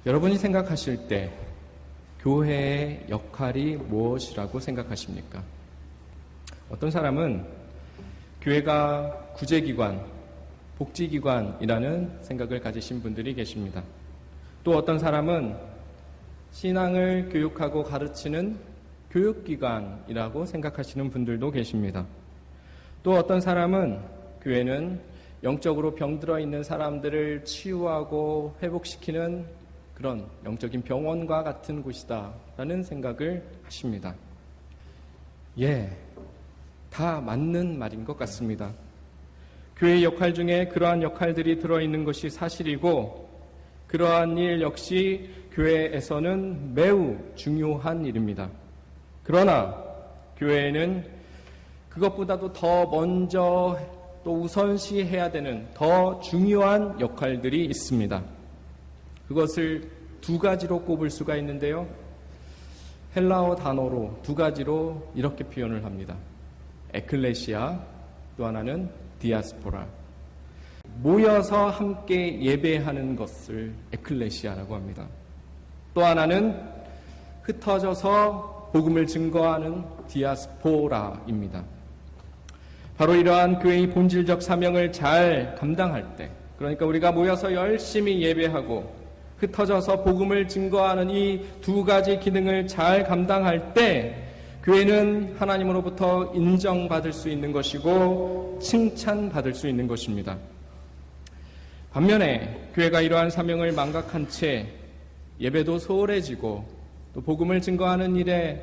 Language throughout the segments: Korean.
여러분이 생각하실 때 교회의 역할이 무엇이라고 생각하십니까? 어떤 사람은 교회가 구제기관, 복지기관이라는 생각을 가지신 분들이 계십니다. 또 어떤 사람은 신앙을 교육하고 가르치는 교육기관이라고 생각하시는 분들도 계십니다. 또 어떤 사람은 교회는 영적으로 병들어 있는 사람들을 치유하고 회복시키는 그런 영적인 병원과 같은 곳이다라는 생각을 하십니다. 다 맞는 말인 것 같습니다. 교회의 역할 중에 그러한 역할들이 들어있는 것이 사실이고, 그러한 일 역시 교회에서는 매우 중요한 일입니다. 그러나 교회에는 그것보다도 더 먼저 또 우선시해야 되는 더 중요한 역할들이 있습니다. 그것을 두 가지로 꼽을 수가 있는데요. 헬라어 단어로 두 가지로 이렇게 표현을 합니다. 에클레시아, 또 하나는 디아스포라. 모여서 함께 예배하는 것을 에클레시아라고 합니다. 또 하나는 흩어져서 복음을 증거하는 디아스포라입니다. 바로 이러한 교회의 본질적 사명을 잘 감당할 때, 그러니까 우리가 모여서 열심히 예배하고 흩어져서 복음을 증거하는 이 두 가지 기능을 잘 감당할 때 교회는 하나님으로부터 인정받을 수 있는 것이고 칭찬받을 수 있는 것입니다. 반면에 교회가 이러한 사명을 망각한 채 예배도 소홀해지고 또 복음을 증거하는 일에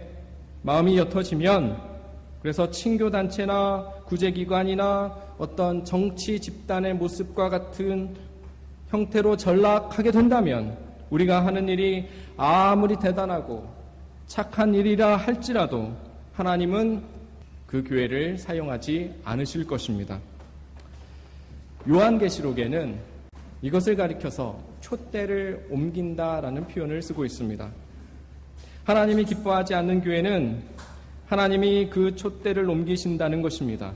마음이 옅어지면, 그래서 친교단체나 구제기관이나 어떤 정치 집단의 모습과 같은 형태로 전락하게 된다면, 우리가 하는 일이 아무리 대단하고 착한 일이라 할지라도 하나님은 그 교회를 사용하지 않으실 것입니다. 요한계시록에는 이것을 가리켜서 촛대를 옮긴다라는 표현을 쓰고 있습니다. 하나님이 기뻐하지 않는 교회는 하나님이 그 촛대를 옮기신다는 것입니다.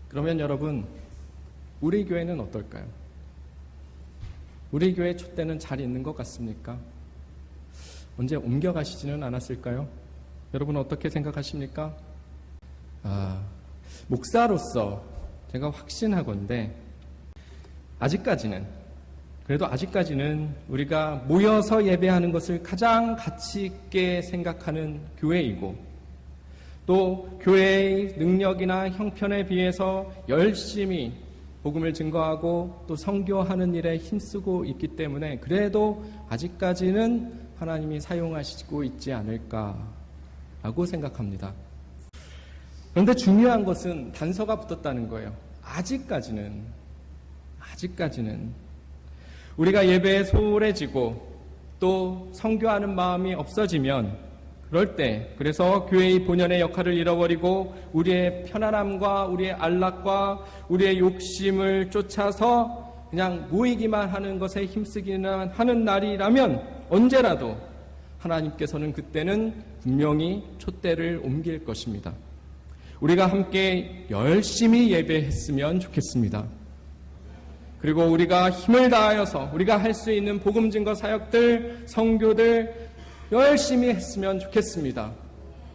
그러면 여러분, 우리 교회는 어떨까요? 우리 교회 촛대는 잘 있는 것 같습니까? 언제 옮겨가시지는 않았을까요? 여러분 어떻게 생각하십니까? 목사로서 제가 확신하건대 그래도 아직까지는 우리가 모여서 예배하는 것을 가장 가치 있게 생각하는 교회이고, 또 교회의 능력이나 형편에 비해서 열심히 복음을 증거하고 또 선교하는 일에 힘쓰고 있기 때문에 그래도 아직까지는 하나님이 사용하시고 있지 않을까라고 생각합니다. 그런데 중요한 것은 단서가 붙었다는 거예요. 아직까지는 우리가 예배에 소홀해지고 또 선교하는 마음이 없어지면, 그럴 때 그래서 교회의 본연의 역할을 잃어버리고 우리의 편안함과 우리의 안락과 우리의 욕심을 쫓아서 그냥 모이기만 하는 것에 힘쓰기만 하는 날이라면 언제라도 하나님께서는 그때는 분명히 촛대를 옮길 것입니다. 우리가 함께 열심히 예배했으면 좋겠습니다. 그리고 우리가 힘을 다하여서 우리가 할 수 있는 복음 증거 사역들, 선교들 열심히 했으면 좋겠습니다.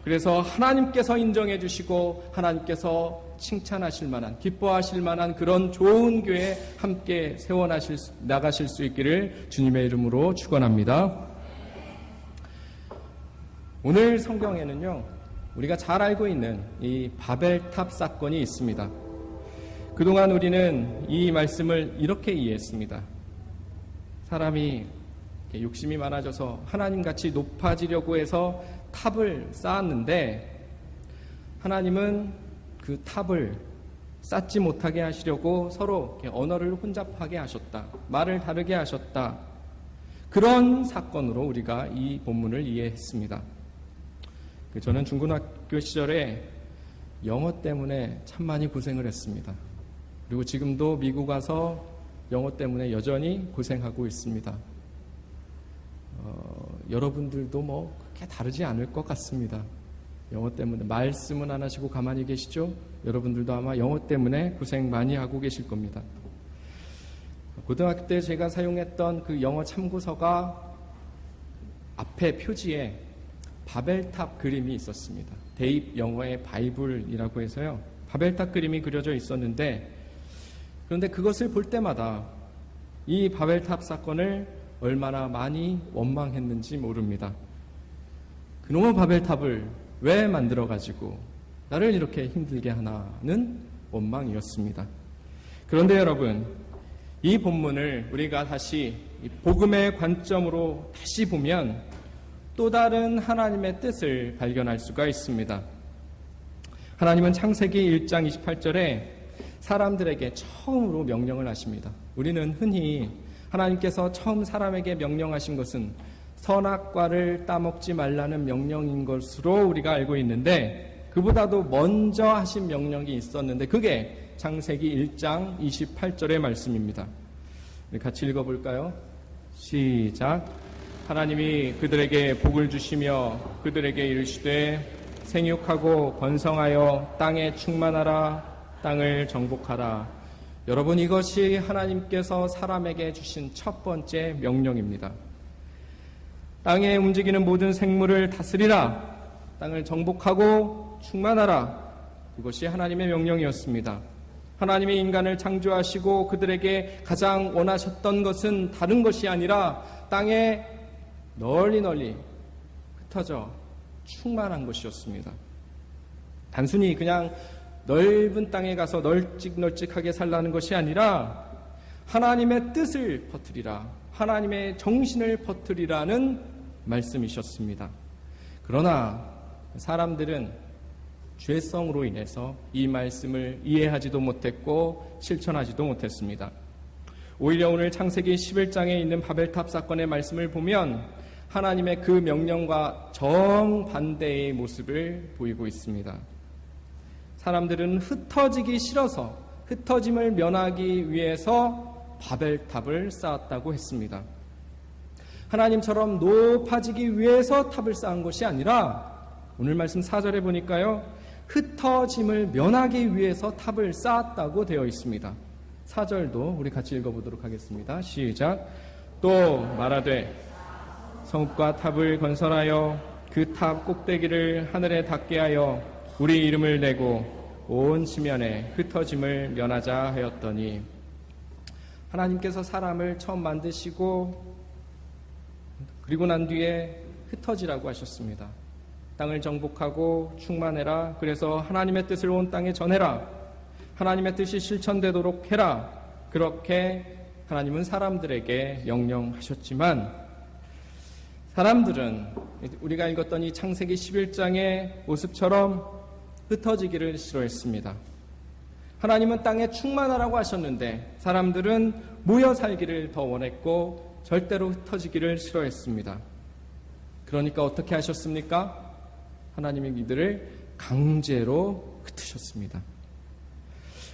그래서 하나님께서 인정해 주시고 하나님께서 칭찬하실 만한, 기뻐하실 만한 그런 좋은 교회 함께 나가실 수 있기를 주님의 이름으로 축원합니다. 오늘 성경에는요, 우리가 잘 알고 있는 이 바벨탑 사건이 있습니다. 그동안 우리는 이 말씀을 이렇게 이해했습니다. 사람이 욕심이 많아져서 하나님같이 높아지려고 해서 탑을 쌓았는데, 하나님은 그 탑을 쌓지 못하게 하시려고 서로 언어를 혼잡하게 하셨다. 말을 다르게 하셨다. 그런 사건으로 우리가 이 본문을 이해했습니다. 저는 중고등학교 시절에 영어 때문에 참 많이 고생을 했습니다. 그리고 지금도 미국 와서 영어 때문에 여전히 고생하고 있습니다. 여러분들도 그렇게 다르지 않을 것 같습니다. 영어 때문에 말씀은 안 하시고 가만히 계시죠? 여러분들도 아마 영어 때문에 고생 많이 하고 계실 겁니다. 고등학교 때 제가 사용했던 그 영어 참고서가 앞에 표지에 바벨탑 그림이 있었습니다. 대입 영어의 바이블이라고 해서요. 바벨탑 그림이 그려져 있었는데, 그런데 그것을 볼 때마다 이 바벨탑 사건을 얼마나 많이 원망했는지 모릅니다. 그놈의 바벨탑을 왜 만들어가지고 나를 이렇게 힘들게 하나는 원망이었습니다. 그런데 여러분, 이 본문을 우리가 다시 복음의 관점으로 다시 보면 또 다른 하나님의 뜻을 발견할 수가 있습니다. 하나님은 창세기 1장 28절에 사람들에게 처음으로 명령을 하십니다. 우리는 흔히 하나님께서 처음 사람에게 명령하신 것은 선악과를 따먹지 말라는 명령인 것으로 우리가 알고 있는데, 그보다도 먼저 하신 명령이 있었는데 그게 창세기 1장 28절의 말씀입니다. 같이 읽어볼까요? 시작. 하나님이 그들에게 복을 주시며 그들에게 이르시되 생육하고 번성하여 땅에 충만하라, 땅을 정복하라. 여러분, 이것이 하나님께서 사람에게 주신 첫 번째 명령입니다. 땅에 움직이는 모든 생물을 다스리라, 땅을 정복하고 충만하라. 이것이 하나님의 명령이었습니다. 하나님이 인간을 창조하시고 그들에게 가장 원하셨던 것은 다른 것이 아니라 땅에 널리 흩어져 충만한 것이었습니다. 단순히 그냥 넓은 땅에 가서 널찍널찍하게 살라는 것이 아니라 하나님의 뜻을 퍼뜨리라, 하나님의 정신을 퍼뜨리라는 말씀이셨습니다. 그러나 사람들은 죄성으로 인해서 이 말씀을 이해하지도 못했고 실천하지도 못했습니다. 오히려 오늘 창세기 11장에 있는 바벨탑 사건의 말씀을 보면 하나님의 그 명령과 정반대의 모습을 보이고 있습니다. 사람들은 흩어지기 싫어서, 흩어짐을 면하기 위해서 바벨탑을 쌓았다고 했습니다. 하나님처럼 높아지기 위해서 탑을 쌓은 것이 아니라 오늘 말씀 4절에 보니까요, 흩어짐을 면하기 위해서 탑을 쌓았다고 되어 있습니다. 4절도 우리 같이 읽어보도록 하겠습니다. 시작. 또 말하되 성읍과 탑을 건설하여 그 탑 꼭대기를 하늘에 닿게 하여 우리 이름을 내고 온 지면에 흩어짐을 면하자 하였더니, 하나님께서 사람을 처음 만드시고 그리고 난 뒤에 흩어지라고 하셨습니다. 땅을 정복하고 충만해라. 그래서 하나님의 뜻을 온 땅에 전해라. 하나님의 뜻이 실천되도록 해라. 그렇게 하나님은 사람들에게 명령하셨지만, 사람들은 우리가 읽었던 이 창세기 11장의 모습처럼 흩어지기를 싫어했습니다. 하나님은 땅에 충만하라고 하셨는데 사람들은 모여 살기를 더 원했고 절대로 흩어지기를 싫어했습니다. 그러니까 어떻게 하셨습니까? 하나님이 이들을 강제로 흩으셨습니다.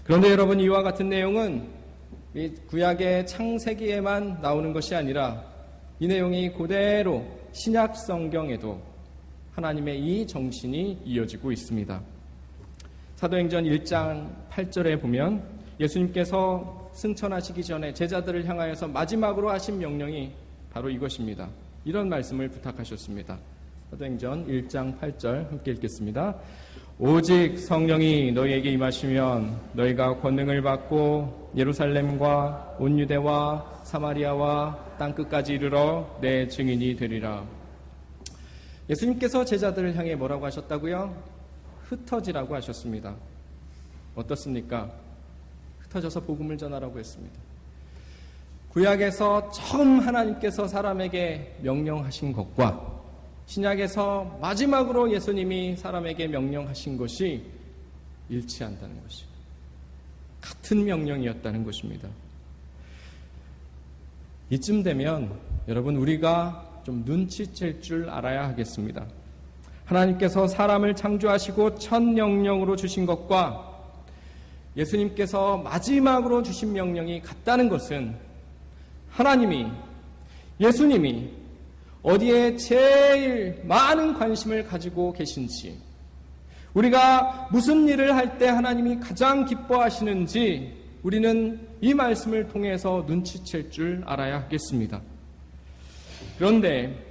그런데 여러분, 이와 같은 내용은 이 구약의 창세기에만 나오는 것이 아니라 이 내용이 그대로 신약 성경에도 하나님의 이 정신이 이어지고 있습니다. 사도행전 1장 8절에 보면 예수님께서 승천하시기 전에 제자들을 향하여서 마지막으로 하신 명령이 바로 이것입니다. 이런 말씀을 부탁하셨습니다. 사도행전 1장 8절 함께 읽겠습니다. 오직 성령이 너희에게 임하시면 너희가 권능을 받고 예루살렘과 온 유대와 사마리아와 땅끝까지 이르러 내 증인이 되리라. 예수님께서 제자들을 향해 뭐라고 하셨다고요? 흩어지라고 하셨습니다. 어떻습니까? 흩어져서 복음을 전하라고 했습니다. 구약에서 처음 하나님께서 사람에게 명령하신 것과 신약에서 마지막으로 예수님이 사람에게 명령하신 것이 일치한다는 것이, 같은 명령이었다는 것입니다. 이쯤 되면 여러분, 우리가 좀 눈치챌 줄 알아야 하겠습니다. 하나님께서 사람을 창조하시고 첫 명령으로 주신 것과 예수님께서 마지막으로 주신 명령이 같다는 것은 하나님이, 예수님이 어디에 제일 많은 관심을 가지고 계신지, 우리가 무슨 일을 할 때 하나님이 가장 기뻐하시는지 우리는 이 말씀을 통해서 눈치챌 줄 알아야 하겠습니다. 그런데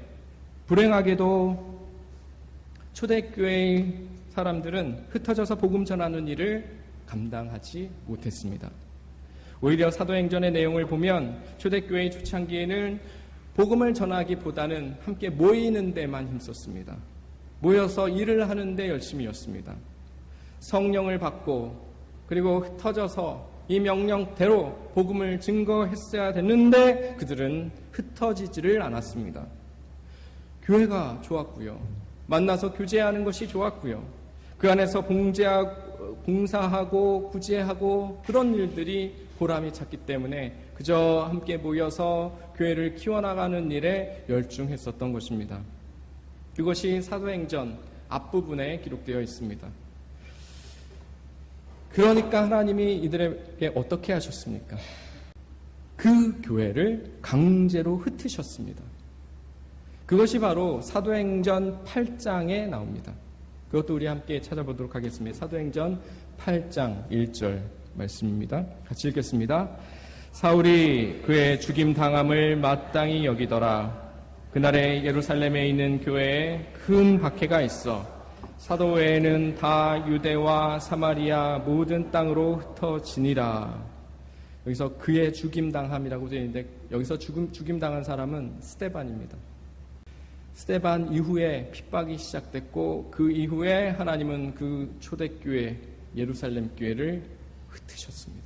불행하게도 초대교회의 사람들은 흩어져서 복음 전하는 일을 감당하지 못했습니다. 오히려 사도행전의 내용을 보면 초대교회의 초창기에는 복음을 전하기보다는 함께 모이는 데만 힘썼습니다. 모여서 일을 하는데 열심이었습니다. 성령을 받고 그리고 흩어져서 이 명령대로 복음을 증거했어야 됐는데 그들은 흩어지지를 않았습니다. 교회가 좋았고요. 만나서 교제하는 것이 좋았고요. 그 안에서 봉사하고 구제하고 그런 일들이 보람이 찼기 때문에 그저 함께 모여서 교회를 키워나가는 일에 열중했었던 것입니다. 그것이 사도행전 앞부분에 기록되어 있습니다. 그러니까 하나님이 이들에게 어떻게 하셨습니까? 그 교회를 강제로 흩으셨습니다. 그것이 바로 사도행전 8장에 나옵니다. 그것도 우리 함께 찾아보도록 하겠습니다. 사도행전 8장 1절 말씀입니다. 같이 읽겠습니다. 사울이 그의 죽임 당함을 마땅히 여기더라. 그날에 예루살렘에 있는 교회에 큰 박해가 있어 사도 외에는 다 유대와 사마리아 모든 땅으로 흩어지니라. 여기서 그의 죽임 당함이라고 되어 있는데 여기서 죽임 당한 사람은 스데반입니다. 스데반 이후에 핍박이 시작됐고 그 이후에 하나님은 그 초대교회 예루살렘 교회를 흩으셨습니다.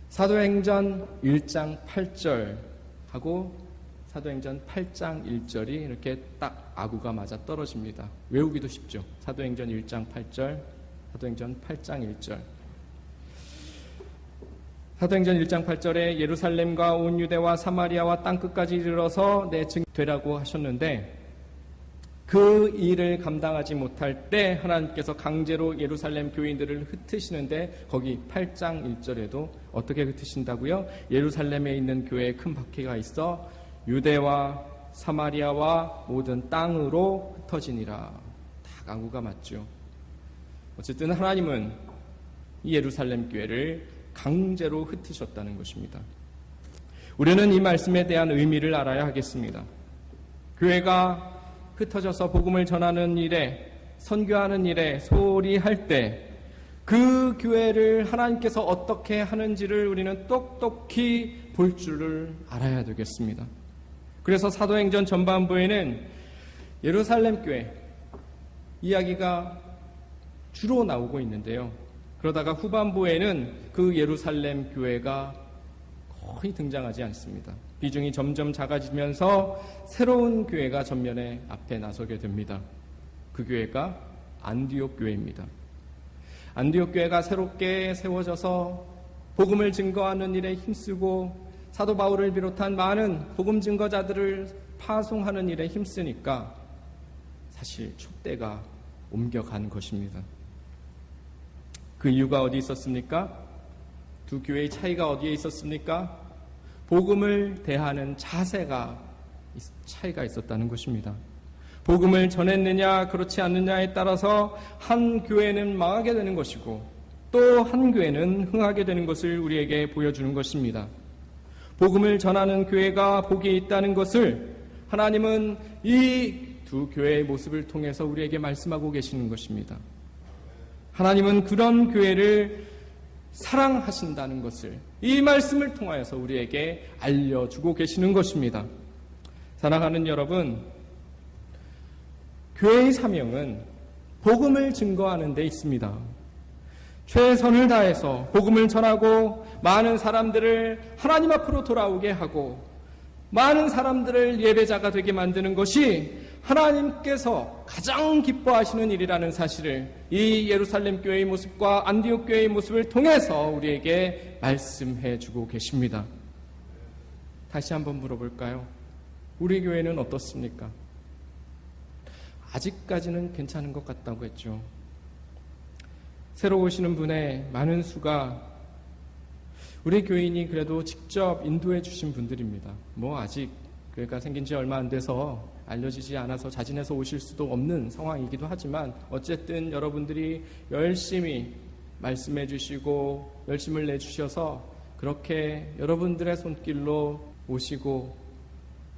사도행전 1장 8절하고 사도행전 8장 1절이 이렇게 딱 아구가 맞아 떨어집니다. 외우기도 쉽죠. 사도행전 1장 8절, 사도행전 8장 1절. 사도행전 1장 8절에 예루살렘과 온 유대와 사마리아와 땅끝까지 이르러서 내 증인 되라고 하셨는데 그 일을 감당하지 못할 때 하나님께서 강제로 예루살렘 교인들을 흩으시는데 거기 8장 1절에도 어떻게 흩으신다고요? 예루살렘에 있는 교회에 큰 박해가 있어 유대와 사마리아와 모든 땅으로 흩어지니라. 다 강구가 맞죠. 어쨌든 하나님은 이 예루살렘 교회를 강제로 흩으셨다는 것입니다. 우리는 이 말씀에 대한 의미를 알아야 하겠습니다. 교회가 흩어져서 복음을 전하는 일에 선교하는 일에 소홀히 할 때 그 교회를 하나님께서 어떻게 하는지를 우리는 똑똑히 볼 줄을 알아야 되겠습니다. 그래서 사도행전 전반부에는 예루살렘 교회 이야기가 주로 나오고 있는데요. 그러다가 후반부에는 그 예루살렘 교회가 거의 등장하지 않습니다. 비중이 점점 작아지면서 새로운 교회가 전면에 앞에 나서게 됩니다. 그 교회가 안디옥 교회입니다. 안디옥 교회가 새롭게 세워져서 복음을 증거하는 일에 힘쓰고 사도 바울을 비롯한 많은 복음 증거자들을 파송하는 일에 힘쓰니까 사실 촛대가 옮겨간 것입니다. 그 이유가 어디 있었습니까? 두 교회의 차이가 어디에 있었습니까? 복음을 대하는 자세가 차이가 있었다는 것입니다. 복음을 전했느냐 그렇지 않느냐에 따라서 한 교회는 망하게 되는 것이고 또 한 교회는 흥하게 되는 것을 우리에게 보여주는 것입니다. 복음을 전하는 교회가 복이 있다는 것을 하나님은 이 두 교회의 모습을 통해서 우리에게 말씀하고 계시는 것입니다. 하나님은 그런 교회를 사랑하신다는 것을 이 말씀을 통하여서 우리에게 알려주고 계시는 것입니다. 사랑하는 여러분, 교회의 사명은 복음을 증거하는 데 있습니다. 최선을 다해서 복음을 전하고 많은 사람들을 하나님 앞으로 돌아오게 하고 많은 사람들을 예배자가 되게 만드는 것이 하나님께서 가장 기뻐하시는 일이라는 사실을 이 예루살렘 교회의 모습과 안디옥 교회의 모습을 통해서 우리에게 말씀해 주고 계십니다. 다시 한번 물어볼까요? 우리 교회는 어떻습니까? 아직까지는 괜찮은 것 같다고 했죠. 새로 오시는 분의 많은 수가 우리 교인이 그래도 직접 인도해 주신 분들입니다. 아직 교회가 생긴 지 얼마 안 돼서 알려지지 않아서 자진해서 오실 수도 없는 상황이기도 하지만 어쨌든 여러분들이 열심히 말씀해 주시고 열심을 내주셔서 그렇게 여러분들의 손길로 오시고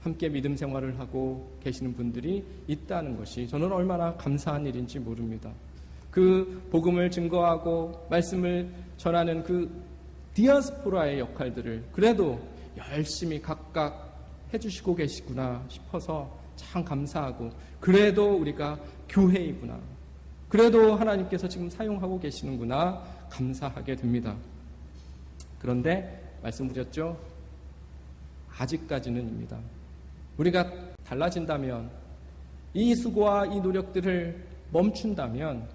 함께 믿음 생활을 하고 계시는 분들이 있다는 것이 저는 얼마나 감사한 일인지 모릅니다. 그 복음을 증거하고 말씀을 전하는 그 디아스포라의 역할들을 그래도 열심히 각각 해주시고 계시구나 싶어서 참 감사하고, 그래도 우리가 교회이구나, 그래도 하나님께서 지금 사용하고 계시는구나 감사하게 됩니다. 그런데 말씀드렸죠, 아직까지는입니다. 우리가 달라진다면, 이 수고와 이 노력들을 멈춘다면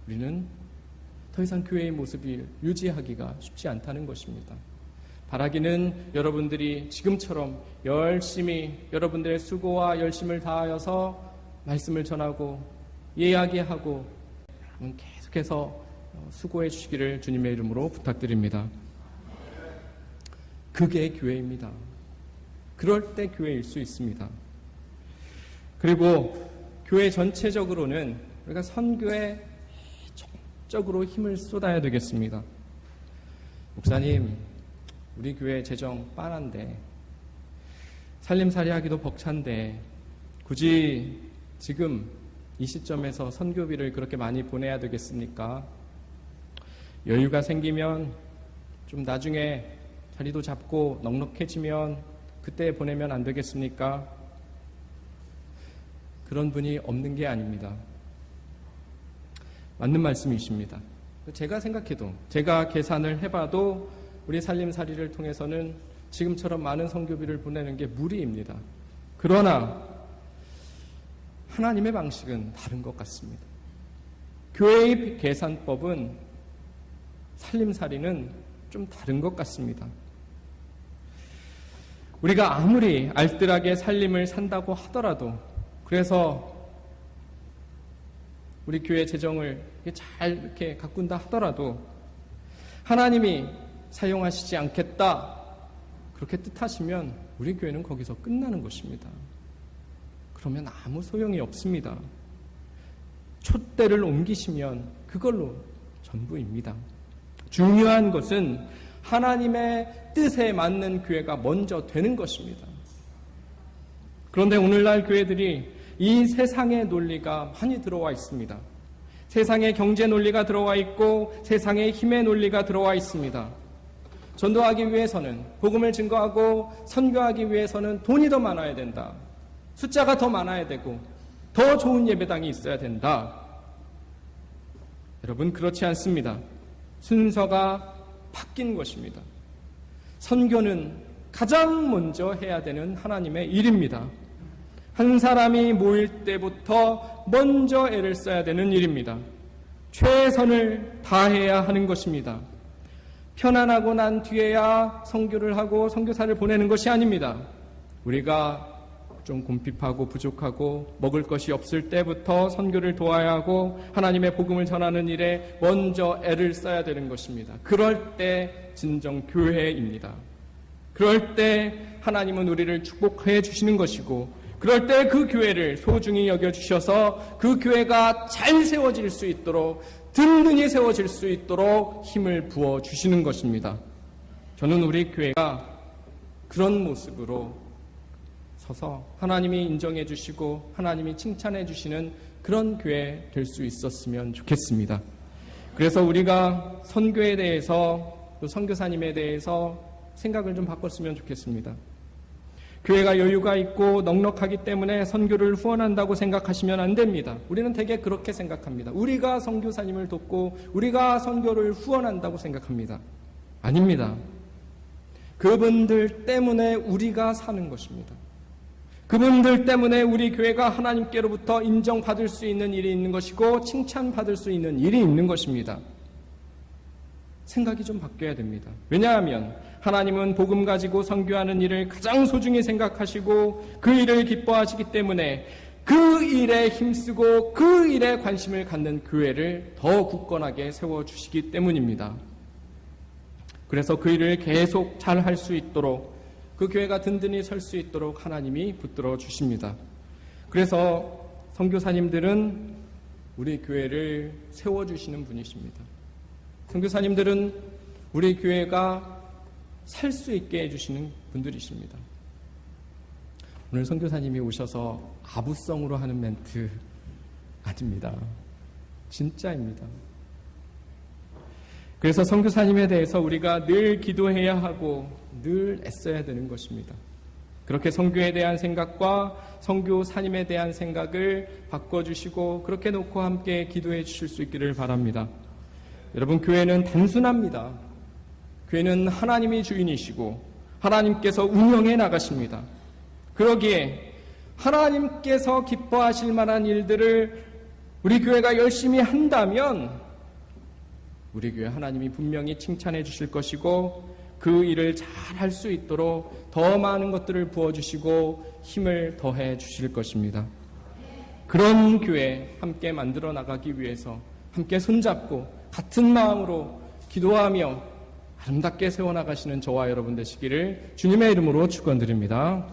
우리는 더 이상 교회의 모습을 유지하기가 쉽지 않다는 것입니다. 바라기는 여러분들이 지금처럼 열심히 여러분들의 수고와 열심을 다하여서 말씀을 전하고 이야기하고 계속해서 수고해 주시기를 주님의 이름으로 부탁드립니다. 그게 교회입니다. 그럴 때 교회일 수 있습니다. 그리고 교회 전체적으로는 우리가 선교에 적극적으로 힘을 쏟아야 되겠습니다. 목사님, 우리 교회 재정 빤한데, 살림살이 하기도 벅찬데 굳이 지금 이 시점에서 선교비를 그렇게 많이 보내야 되겠습니까? 여유가 생기면 좀 나중에 자리도 잡고 넉넉해지면 그때 보내면 안 되겠습니까? 그런 분이 없는 게 아닙니다. 맞는 말씀이십니다. 제가 생각해도, 제가 계산을 해봐도 우리 살림살이를 통해서는 지금처럼 많은 선교비를 보내는 게 무리입니다. 그러나 하나님의 방식은 다른 것 같습니다. 교회의 계산법은, 살림살이는 좀 다른 것 같습니다. 우리가 아무리 알뜰하게 살림을 산다고 하더라도, 그래서 우리 교회 재정을 잘 이렇게 가꾼다 하더라도 하나님이 사용하시지 않겠다, 그렇게 뜻하시면 우리 교회는 거기서 끝나는 것입니다. 그러면 아무 소용이 없습니다. 촛대를 옮기시면 그걸로 전부입니다. 중요한 것은 하나님의 뜻에 맞는 교회가 먼저 되는 것입니다. 그런데 오늘날 교회들이 이 세상의 논리가 많이 들어와 있습니다. 세상의 경제 논리가 들어와 있고 세상의 힘의 논리가 들어와 있습니다. 전도하기 위해서는, 복음을 증거하고 선교하기 위해서는 돈이 더 많아야 된다, 숫자가 더 많아야 되고 더 좋은 예배당이 있어야 된다. 여러분, 그렇지 않습니다. 순서가 바뀐 것입니다. 선교는 가장 먼저 해야 되는 하나님의 일입니다. 한 사람이 모일 때부터 먼저 애를 써야 되는 일입니다. 최선을 다해야 하는 것입니다. 편안하고 난 뒤에야 선교를 하고 선교사를 보내는 것이 아닙니다. 우리가 좀 곰핍하고 부족하고 먹을 것이 없을 때부터 선교를 도와야 하고 하나님의 복음을 전하는 일에 먼저 애를 써야 되는 것입니다. 그럴 때 진정 교회입니다. 그럴 때 하나님은 우리를 축복해 주시는 것이고, 그럴 때 그 교회를 소중히 여겨주셔서 그 교회가 잘 세워질 수 있도록, 든든히 세워질 수 있도록 힘을 부어주시는 것입니다. 저는 우리 교회가 그런 모습으로 서서 하나님이 인정해 주시고 하나님이 칭찬해 주시는 그런 교회 될 수 있었으면 좋겠습니다. 그래서 우리가 선교에 대해서, 또 선교사님에 대해서 생각을 좀 바꿨으면 좋겠습니다. 교회가 여유가 있고 넉넉하기 때문에 선교를 후원한다고 생각하시면 안 됩니다. 우리는 대개 그렇게 생각합니다. 우리가 선교사님을 돕고 우리가 선교를 후원한다고 생각합니다. 아닙니다. 그분들 때문에 우리가 사는 것입니다. 그분들 때문에 우리 교회가 하나님께로부터 인정받을 수 있는 일이 있는 것이고 칭찬받을 수 있는 일이 있는 것입니다. 생각이 좀 바뀌어야 됩니다. 왜냐하면 하나님은 복음 가지고 선교하는 일을 가장 소중히 생각하시고 그 일을 기뻐하시기 때문에 그 일에 힘쓰고 그 일에 관심을 갖는 교회를 더 굳건하게 세워주시기 때문입니다. 그래서 그 일을 계속 잘 할 수 있도록, 그 교회가 든든히 설 수 있도록 하나님이 붙들어 주십니다. 그래서 선교사님들은 우리 교회를 세워주시는 분이십니다. 선교사님들은 우리 교회가 살 수 있게 해주시는 분들이십니다. 오늘 선교사님이 오셔서 아부성으로 하는 멘트 아닙니다. 진짜입니다. 그래서 선교사님에 대해서 우리가 늘 기도해야 하고 늘 애써야 되는 것입니다. 그렇게 선교에 대한 생각과 선교사님에 대한 생각을 바꿔주시고 그렇게 놓고 함께 기도해 주실 수 있기를 바랍니다. 여러분, 교회는 단순합니다. 교회는 하나님이 주인이시고 하나님께서 운영해 나가십니다. 그러기에 하나님께서 기뻐하실 만한 일들을 우리 교회가 열심히 한다면 우리 교회 하나님이 분명히 칭찬해 주실 것이고 그 일을 잘 할 수 있도록 더 많은 것들을 부어주시고 힘을 더해 주실 것입니다. 그런 교회 함께 만들어 나가기 위해서 함께 손잡고 같은 마음으로 기도하며 아름답게 세워나가시는 저와 여러분 되시기를 주님의 이름으로 축원드립니다.